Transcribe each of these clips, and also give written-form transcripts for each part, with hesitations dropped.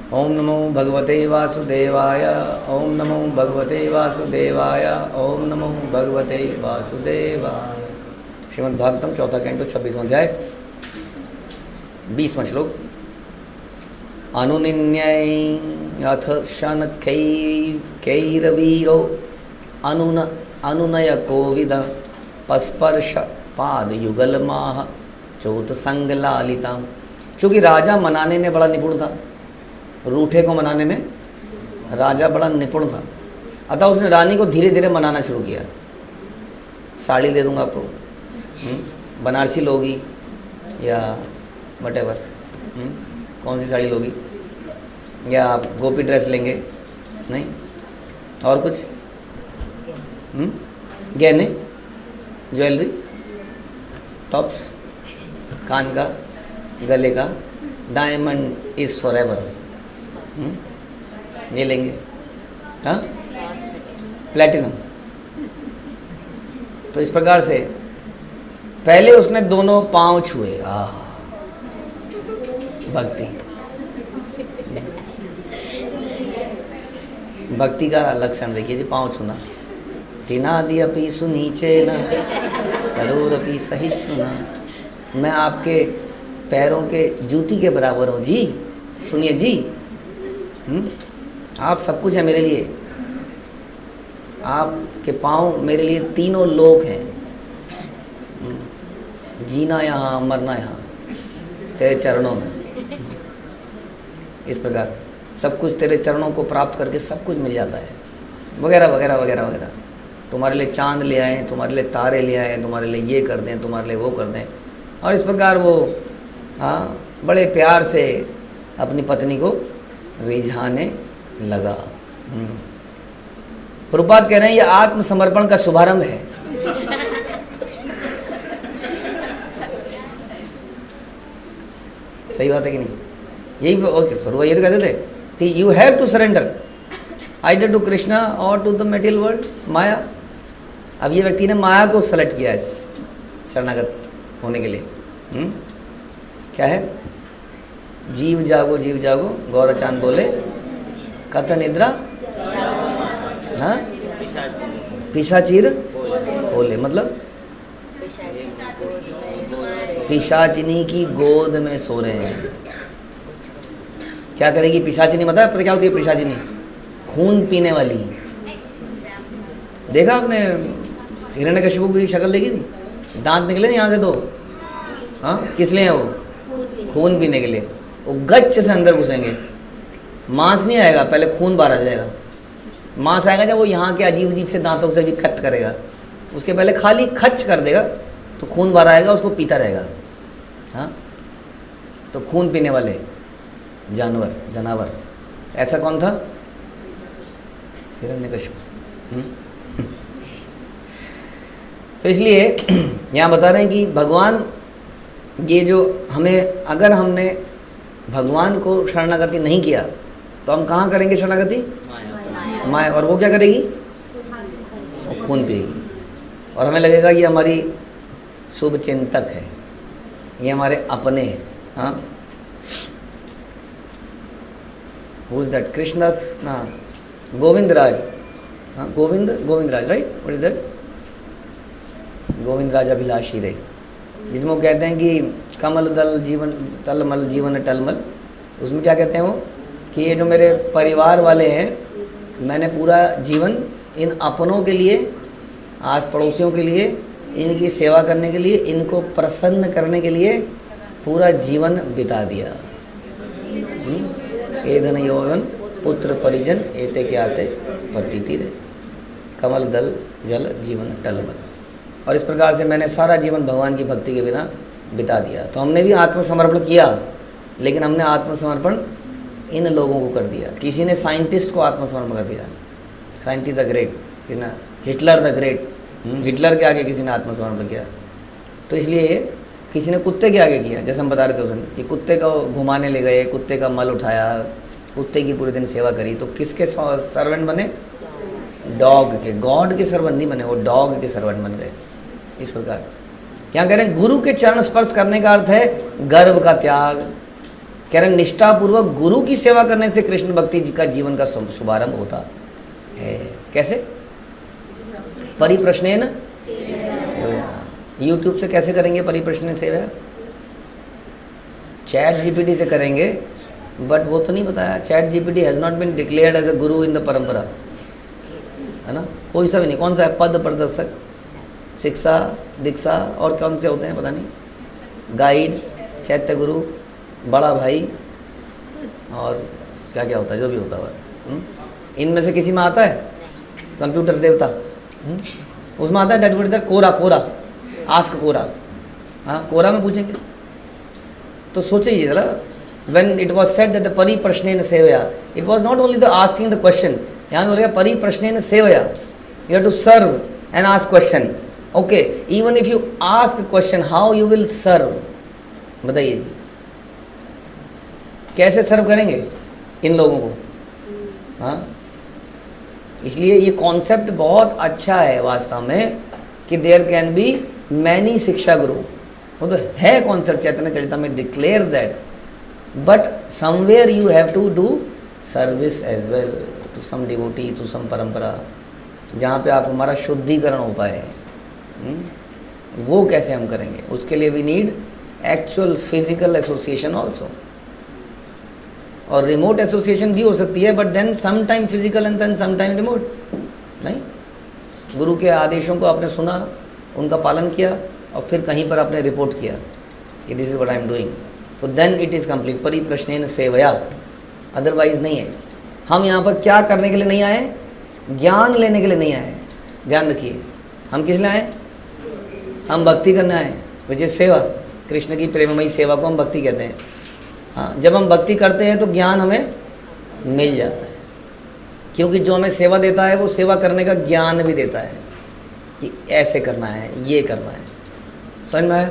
ओम नमो भगवते वासुदेवाय, ओम नमो भगवते वासुदेवाय, ओम नमो भगवते वासुदेवाय। श्रीमद् भागवतम चौथा कैंटो 26वां अध्याय 20वां श्लोक। अनुनिन्यै अथ शनकैरवीरो अनुनय कोविद पस्पर्श पाद युगलमाह चौथ संग लालिताम। चूँकि राजा मनाने में बड़ा निपुण था, रूठे को मनाने में राजा बड़ा निपुण था, अतः उसने रानी को धीरे धीरे मनाना शुरू किया। साड़ी दे दूंगा आपको, बनारसी लोगी या वटेवर, कौन सी साड़ी लोगी, या आप गोपी ड्रेस लेंगे, नहीं और कुछ, गहने, ज्वेलरी, टॉप्स, कान का, गले का, डायमंड इज फॉरएवर, ये लेंगे, हाँ, प्लेटिनम। तो इस प्रकार से पहले उसने दोनों पांव छुए, भक्ति, भक्ति का लक्षण देखिए जी, पांव छूना। टिनादि अपि सुनीचे न करोरपि सहिष्णुना। मैं आपके पैरों के जूती के बराबर हूँ जी, सुनिए जी, आप सब कुछ है मेरे लिए, आपके पाँव मेरे लिए तीनों लोक हैं, जीना यहाँ मरना यहाँ तेरे चरणों में। इस प्रकार सब कुछ तेरे चरणों को प्राप्त करके सब कुछ मिल जाता है, वगैरह वगैरह वगैरह वगैरह। तुम्हारे लिए चांद ले आए, तुम्हारे लिए तारे ले आए, तुम्हारे लिए ये कर दें, तुम्हारे लिए वो कर दें। और इस प्रकार वो बड़े प्यार से अपनी पत्नी को रिझाने लगा। प्रभुपाद कह रहे हैं ये आत्मसमर्पण का शुभारंभ है। सही बात है कि नहीं? यही ओके, ये तो कहते थे कि you have to surrender either to Krishna और to the material world, maya. अब ये व्यक्ति ने माया को सेलेक्ट किया है शरणागत होने के लिए। क्या है? जीव जागो जीव जागो, गौरचांद बोले कथ निद्रा, हाँ, पिशाचीर बोले, मतलब पिशाचिनी की गोद में सो रहे हैं। क्या करेगी पिशाचिनी? मतलब पर क्या होती है पिशाचिनी? खून पीने वाली। देखा आपने हिरण्यकशिपु की शक्ल देखी थी? दांत निकले यहाँ से दो, हाँ, किस लिए है वो? खून पीने के लिए। वो गच्च से अंदर घुसेंगे, मांस नहीं आएगा, पहले खून बाहर आ जाएगा। मांस आएगा जब वो यहाँ के अजीब अजीब से दांतों से भी कट करेगा, उसके पहले खाली खच कर देगा तो खून बाहर आएगा, उसको पीता रहेगा। हाँ, तो खून पीने वाले जानवर। ऐसा कौन था? हिरण्यकशिपु। तो इसलिए यहाँ बता रहे हैं कि भगवान, ये जो हमें, अगर हमने भगवान को शरणागति नहीं किया तो हम कहाँ करेंगे शरणागति? माया। और वो क्या करेगी? वो खून पिएगी, और हमें लगेगा ये हमारी शुभ चिंतक है, ये हमारे अपने हैं। हाँ, हु इज दैट? कृष्णस ना, गोविंदराज। हाँ, Govindaraj, right? What is that? Govindaraj अभिलाषी रे, जिसमें कहते हैं कि कमल दल जीवन तलमल जीवन टलमल। उसमें क्या कहते हैं वो? कि ये जो मेरे परिवार वाले हैं, मैंने पूरा जीवन इन अपनों के लिए, आस पड़ोसियों के लिए, इनकी सेवा करने के लिए, इनको प्रसन्न करने के लिए पूरा जीवन बिता दिया। ए धन यौवन पुत्र परिजन एते के आते प्रतीति रे, कमल दल जल जीवन टलमल। और इस प्रकार से मैंने सारा जीवन भगवान की भक्ति के बिना बिता दिया। तो हमने भी आत्मसमर्पण किया, लेकिन हमने आत्मसमर्पण इन लोगों को कर दिया। किसी ने साइंटिस्ट को आत्मसमर्पण कर दिया, scientist the great, Hitler the great, Hitler के आगे किसी ने आत्मसमर्पण किया। तो इसलिए किसी ने कुत्ते के आगे किया, जैसे हम बता रहे थे उस दिन कि कुत्ते को घुमाने ले गए, कुत्ते का मल उठाया, कुत्ते की पूरे दिन सेवा करी। तो किसके सर्वेंट बने? डॉग के। गॉड के सर्वेंट नहीं बने, वो डॉग के सर्वेंट बन गए। इस प्रकार क्या कह रहे हैं? गुरु के चरण स्पर्श करने का अर्थ है गर्व का त्याग, कह रहे निष्ठापूर्वक गुरु की सेवा करने से कृष्ण भक्ति जी का जीवन का शुभारंभ होता है। कैसे? परिप्रश्नेन सेवया। यूट्यूब से कैसे करेंगे परिप्रश्नेन सेवया? चैट जीपीटी से करेंगे, बट वो तो नहीं बताया। Chat GPT has not been declared as a guru in the परंपरा, है ना? कोई सा भी नहीं। कौन सा है? पद प्रदर्शक, शिक्षा, दीक्षा, और कौन से होते हैं पता नहीं, गाइड, चैत्य गुरु, बड़ा भाई, और क्या क्या होता है, जो भी होता है। इनमें से किसी में आता है? कंप्यूटर देवता, उसमें आता है डेट कोरा, कोरा आस्क कोरा। हाँ, कोरा में पूछेंगे। तो सोचिए जरा, when it was said that the परिप्रश्नेन सेवया, it was not only the asking the question, यहाँ बोलेगा परिप्रश्नेन सेवया, you have to serve and ask question. Okay, even if you ask a question, how you will serve? बताइए कैसे सर्व करेंगे इन लोगों को? हाँ, इसलिए ये कॉन्सेप्ट बहुत अच्छा है वास्तव में कि देयर कैन बी मैनी शिक्षा गुरु। वो तो है कॉन्सेप्ट, चैतन्य चरिता में declares that, but somewhere you have to do service as well to some devotee, to some परंपरा, जहाँ पे आप हमारा शुद्धिकरण हो पाए। वो कैसे हम करेंगे? उसके लिए we need actual physical association also, और रिमोट एसोसिएशन भी हो सकती है, but then some time physical and then some time remote. नहीं, गुरु के आदेशों को आपने सुना, उनका पालन किया, और फिर कहीं पर आपने रिपोर्ट किया कि this is what I am doing, तो देन इट इज़ कंप्लीट परिप्रश्नेन सेवया। अदरवाइज नहीं है। हम यहाँ पर क्या करने के लिए नहीं आए? ज्ञान लेने के लिए नहीं आए। ध्यान रखिए, हम किस लिए आए? हम भक्ति करने आए, विच इज सेवा। कृष्ण की प्रेममयी सेवा को हम भक्ति कहते हैं। हाँ, जब हम भक्ति करते हैं तो ज्ञान हमें मिल जाता है, क्योंकि जो हमें सेवा देता है वो सेवा करने का ज्ञान भी देता है कि ऐसे करना है, ये करना है। समझ में आया?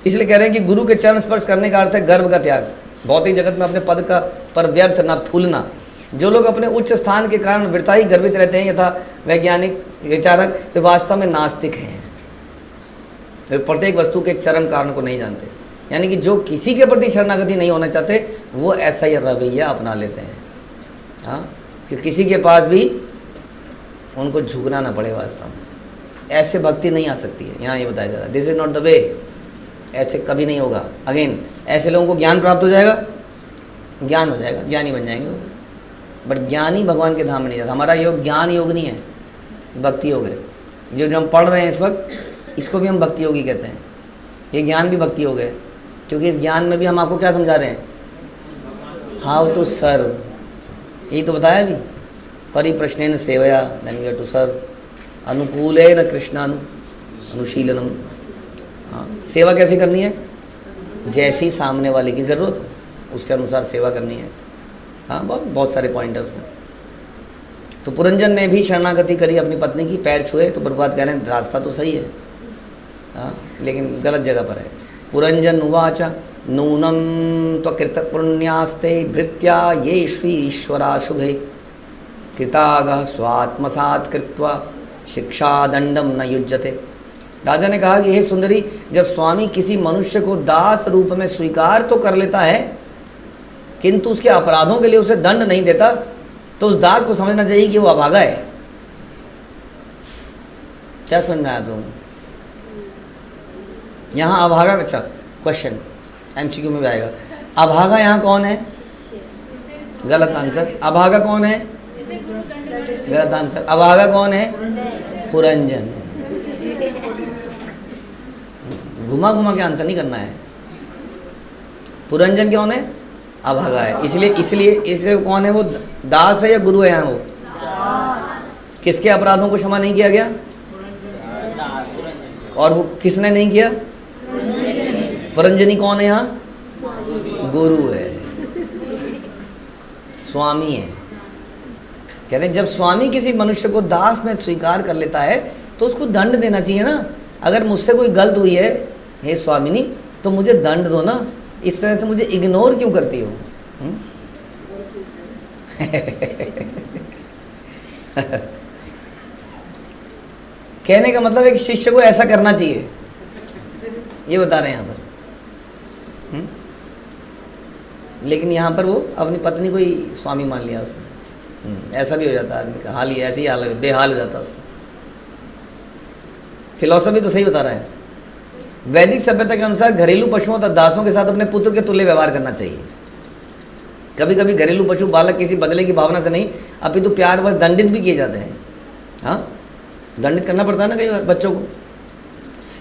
इसलिए कह रहे हैं कि गुरु के चरण स्पर्श करने का अर्थ है गर्व का त्याग। भौतिक जगत में अपने पद का पर व्यर्थ ना फूलना। जो लोग अपने उच्च स्थान के कारण वृथा ही गर्वित रहते हैं, यथा वैज्ञानिक विचारक, वे वास्तव में नास्तिक हैं। वे प्रत्येक वस्तु के चरम कारण को नहीं जानते। यानी कि जो किसी के प्रति शरणागति नहीं होना चाहते, वो ऐसा ही रवैया अपना लेते हैं। हाँ, कि किसी के पास भी उनको झुकना ना पड़े। वास्तव में ऐसे भक्ति नहीं आ सकती है। यहाँ ये बताया जा रहा है, this is not the way. ऐसे कभी नहीं होगा। अगेन, ऐसे लोगों को ज्ञान प्राप्त हो जाएगा, ज्ञान हो जाएगा, ज्ञानी बन जाएंगे वो, बट ज्ञानी भगवान के धाम में नहीं जाता। हमारा योग ज्ञान योग नहीं है, भक्ति योग है। जो हम पढ़ रहे हैं इस वक्त, इसको भी हम भक्ति योगी कहते हैं। ये ज्ञान भी भक्ति योग है, क्योंकि इस ज्ञान में भी हम आपको क्या समझा रहे हैं? How to serve. यही तो बताया भी, परिप्रश्नेन सेवया, then we have to serve. अनुकूलेन कृष्णानुशीलनम। हाँ, सेवा कैसे करनी है? जैसी सामने वाले की ज़रूरत हो उसके अनुसार सेवा करनी है। हाँ, बहुत सारे पॉइंट है उसमें। तो पुरंजन ने भी शरणागति करी अपनी पत्नी की, पैर छुए, तो प्रभुपाद कह रहे हैं रास्ता तो सही है, हाँ, लेकिन गलत जगह पर है। पुरंजन उवाच नूनम त्वकृत पुण्यास्ते भृत्या ये श्री ईश्वरा शुभे कृतागः स्वात्मसात् कृत्वा शिक्षा दंडम न युज्यते। राजा ने कहा कि हे सुंदरी, जब स्वामी किसी मनुष्य को दास रूप में स्वीकार तो कर लेता है, किंतु उसके अपराधों के लिए उसे दंड नहीं देता, तो उस दास को समझना चाहिए कि वो अभागा है। क्या समझना है आप लोगों को? यहाँ अभागा, अच्छा क्वेश्चन एमसीक्यू में भी आएगा। अभागा यहाँ कौन है? गलत आंसर। अभागा कौन है? गलत आंसर। अभागा कौन है? पुरंजन। घुमा घुमा के आंसर नहीं करना है। पुरंजन कौन है? अभागा है। इसलिए कौन है वो? दास है या गुरु है यहाँ वो? किसके अपराधों को क्षमा नहीं किया गया? और वो किसने नहीं किया? पुरंजनी कौन है यहाँ? गुरु है, स्वामी है। कह रहे जब स्वामी किसी मनुष्य को दास में स्वीकार कर लेता है तो उसको दंड देना चाहिए ना। अगर मुझसे कोई गलत हुई है, हे स्वामिनी, तो मुझे दंड दो ना। इस तरह से मुझे इग्नोर क्यों करती हो? कहने का मतलब एक शिष्य को ऐसा करना चाहिए, ये बता रहे हैं यहाँ पर। लेकिन यहाँ पर वो अपनी पत्नी को ही स्वामी मान लिया उसने। ऐसा भी हो जाता है आदमी का हाल, ही ऐसे ही हाल, बेहाल हो जाता है उसका। फिलॉसफी तो सही बता रहा है। वैदिक सभ्यता के अनुसार घरेलू पशुओं तथा दासों के साथ अपने पुत्र के तुल्य व्यवहार करना चाहिए। कभी कभी घरेलू पशु बालक किसी बदले की भावना से नहीं अपितु प्यारवश दंडित भी किए जाते हैं। हाँ, दंडित करना पड़ता है ना कई बार बच्चों को।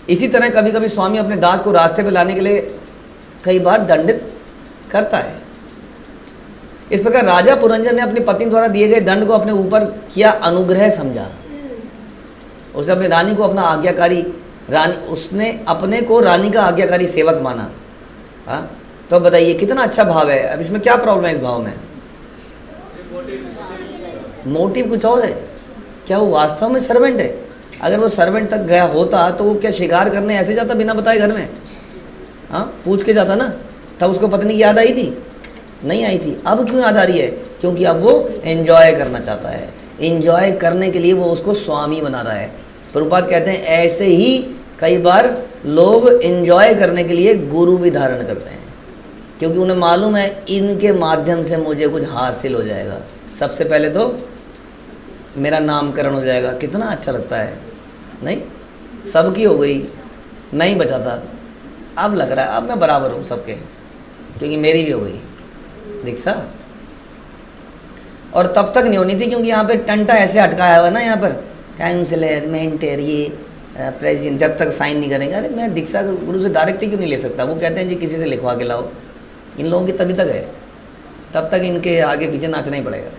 इसी तरह कभी कभी स्वामी अपने दास को रास्ते पर लाने के लिए कई बार दंडित करता है। इस प्रकार राजा पुरंजन ने अपनी पत्नी द्वारा दिए गए दंड को अपने ऊपर किया अनुग्रह समझा। उसने अपनी रानी को अपना आज्ञाकारी उसने अपने को रानी का आज्ञाकारी सेवक माना। हाँ, तो बताइए कितना अच्छा भाव है। अब इसमें क्या प्रॉब्लम है इस भाव में? मोटिव कुछ और है। क्या वो वास्तव में सर्वेंट है? अगर वो सर्वेंट तक गया होता तो वो क्या शिकार करने ऐसे जाता बिना बताए घर में? हाँ, पूछ के जाता ना। तब उसको पत्नी की याद आई थी? नहीं आई थी। अब क्यों याद आ रही है? क्योंकि अब वो एंजॉय करना चाहता है। एंजॉय करने के लिए वो उसको स्वामी बना रहा है। प्रभुपाद कहते हैं ऐसे ही कई बार लोग एंजॉय करने के लिए गुरु भी धारण करते हैं, क्योंकि उन्हें मालूम है इनके माध्यम से मुझे कुछ हासिल हो जाएगा। सबसे पहले तो मेरा नामकरण हो जाएगा। कितना अच्छा लगता है नहीं? सबकी हो गई, मैं ही बचा था। अब लग रहा है अब मैं बराबर हूँ सबके, क्योंकि मेरी भी हो गई दीक्षा। और तब तक नहीं होनी थी, क्योंकि यहाँ पे टंटा ऐसे अटकाया हुआ ना, यहाँ पर काउंसिलर, मेंटर, ये प्रेसिडेंट, जब तक साइन नहीं करेंगे। अरे मैं दीक्षा गुरु से डायरेक्ट क्यों नहीं ले सकता? वो कहते हैं जी किसी से लिखवा के लाओ। इन लोगों की तभी तक है, तब तक इनके आगे पीछे नाचना ही पड़ेगा।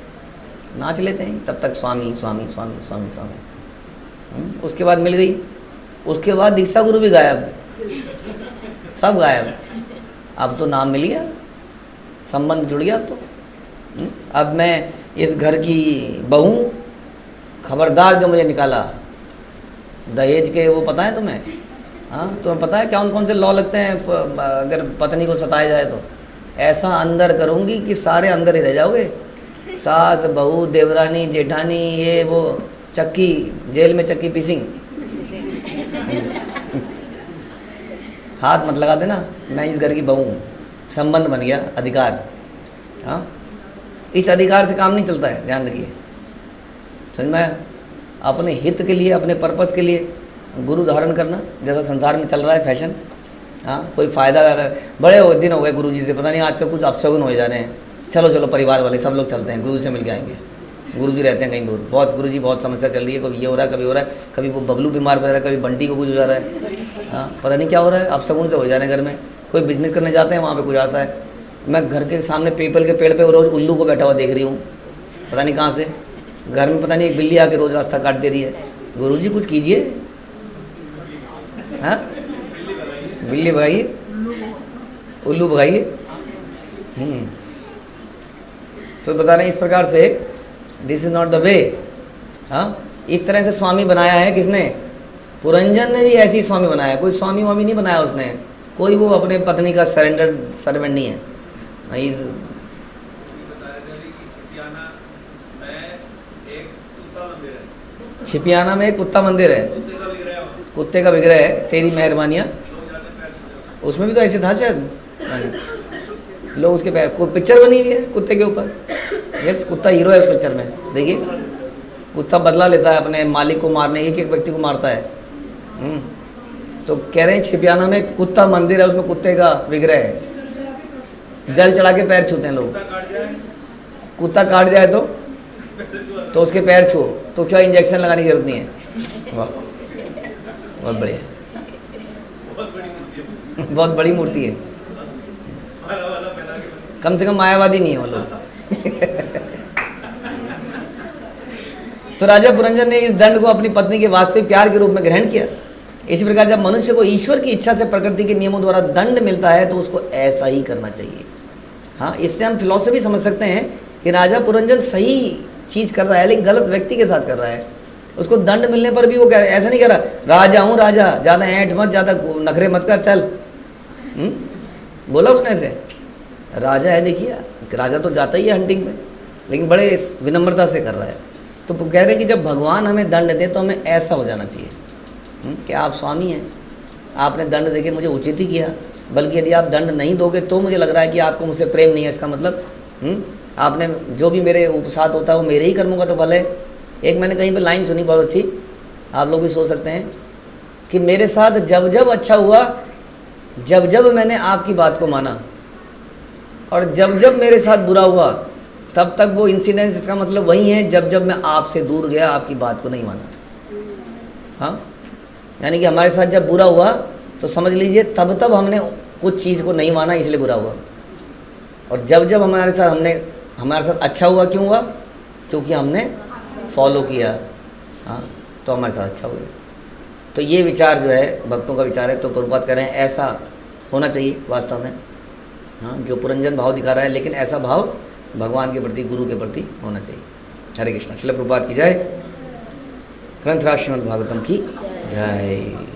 नाच लेते हैं तब तक स्वामी स्वामी स्वामी स्वामी स्वामी। उसके बाद मिल गई, उसके बाद दीक्षा गुरु भी गायब, सब गायब। अब तो नाम मिल गया, संबंध जुड़ गया। अब तो अब मैं इस घर की बहू, खबरदार जो मुझे निकाला दहेज के, वो पता है तुम्हें? हाँ, तुम्हें पता है कौन कौन से लॉ लगते हैं अगर पत्नी को सताया जाए तो? ऐसा अंदर करूँगी कि सारे अंदर ही रह जाओगे। सास, बहू, देवरानी, जेठानी, ये वो चक्की, जेल में चक्की पीसिंग। हाथ मत लगा देना, मैं इस घर की बहू हूँ। संबंध बन गया, अधिकार। हाँ, इस अधिकार से काम नहीं चलता है, ध्यान रखिए। समझ में? अपने हित के लिए, अपने पर्पस के लिए गुरु धारण करना, जैसा संसार में चल रहा है फैशन। हाँ, कोई फ़ायदा, बड़े दिन हो गए गुरु जी से, पता नहीं आजकल कुछ अपशगुन हो जा रहे हैं। चलो चलो परिवार वाले सब लोग चलते हैं, गुरु से मिल के आएंगे। गुरु जी रहते हैं कहीं दूर, बहुत गुरु जी बहुत समस्या चल रही है, कभी ये हो रहा है, कभी हो रहा है, कभी वो बबलू बीमार पड़ रहा है, कभी बंटी को कुछ हो जा रहा है। हाँ, पता नहीं क्या हो रहा है, अपशगुन से हो जा रहे हैं घर में। कोई बिजनेस करने जाते हैं, वहाँ पे कुछ आता है। मैं घर के सामने पीपल के पेड़ पे रोज़ उल्लू को बैठा हुआ देख रही हूँ, पता नहीं कहाँ से। घर में पता नहीं एक बिल्ली आके रोज़ रास्ता काट दे रही है। गुरुजी कुछ कीजिए। हाँ, बिल्ली भगाइए, उल्लू भगाइए। तो बता रहे हैं इस प्रकार से this is not the way. हाँ, इस तरह से स्वामी बनाया है किसने? पुरंजन ने भी ऐसी स्वामी बनाया। कोई स्वामी वामी नहीं बनाया उसने। कोई वो अपने पत्नी का सरेंडर सर्वेंट नहीं है। छिपियाना में एक कुत्ता मंदिर है, कुत्ते का विग्रह है, तेरी मेहरबानियाँ। उसमें भी तो ऐसे था शायद, लोग उसके पैर, कोई पिक्चर बनी हुई है कुत्ते के ऊपर। यस, कुत्ता हीरो है उस पिक्चर में। देखिए, कुत्ता बदला लेता है अपने मालिक को मारने, एक एक व्यक्ति को मारता है। तो कह रहे हैं छिपियाना में कुत्ता मंदिर है, उसमें कुत्ते का विग्रह है। जल चढ़ा के पैर छूते हैं लोग। कुत्ता काट जाए तो उसके पैर छू, तो क्या इंजेक्शन लगाने की जरूरत नहीं है। वाह, बहुत बढ़िया, बहुत बड़ी मूर्ति है। कम से कम मायावादी नहीं है वो लोग। तो राजा पुरंजन ने इस दंड को अपनी पत्नी के वास्तविक प्यार के रूप में ग्रहण किया। इसी प्रकार जब मनुष्य को ईश्वर की इच्छा से प्रकृति के नियमों द्वारा दंड मिलता है तो उसको ऐसा ही करना चाहिए। हाँ, इससे हम फिलॉसफी समझ सकते हैं कि राजा पुरंजन सही चीज़ कर रहा है, लेकिन गलत व्यक्ति के साथ कर रहा है। उसको दंड मिलने पर भी वो कह ऐसा नहीं कर रहा, राजा हूँ राजा, ज़्यादा ऐंठ मत, ज़्यादा नखरे मत कर, चल। बोला उसने ऐसे? राजा है, देखिए राजा तो जाता ही है हंटिंग पे, लेकिन बड़े विनम्रता से कर रहा है। तो कह रहे हैं कि जब भगवान हमें दंड दे तो हमें ऐसा हो जाना चाहिए कि आप स्वामी हैं, आपने दंड देके मुझे उचित ही किया, बल्कि यदि आप दंड नहीं दोगे तो मुझे लग रहा है कि आपको मुझसे प्रेम नहीं है। इसका मतलब आपने जो भी मेरे साथ होता है वो मेरे ही कर्मों का तो फल है। एक मैंने कहीं पे लाइन सुनी बहुत अच्छी, आप लोग भी सोच सकते हैं कि मेरे साथ जब जब अच्छा हुआ, जब जब मैंने आपकी बात को माना, और जब जब मेरे साथ बुरा हुआ तब तक वो इंसिडेंस, इसका मतलब वही है जब जब मैं आपसे दूर गया, आपकी बात को नहीं माना। हाँ, यानी कि हमारे साथ जब बुरा हुआ तो समझ लीजिए तब तब हमने कुछ चीज़ को नहीं माना, इसलिए बुरा हुआ। और जब जब हमारे साथ अच्छा हुआ, क्यों हुआ? क्योंकि हमने फॉलो किया। हाँ, तो हमारे साथ अच्छा हुआ। तो ये विचार जो है भक्तों का विचार है। तो प्रभुपाद कह रहे हैं ऐसा होना चाहिए वास्तव में। हाँ, जो पुरंजन भाव दिखा रहा है, लेकिन ऐसा भाव भगवान के प्रति, गुरु के प्रति होना चाहिए। हरे कृष्ण। श्रील प्रभुपाद की जय। ग्रंथराज श्रीमद् भागवतम की जय।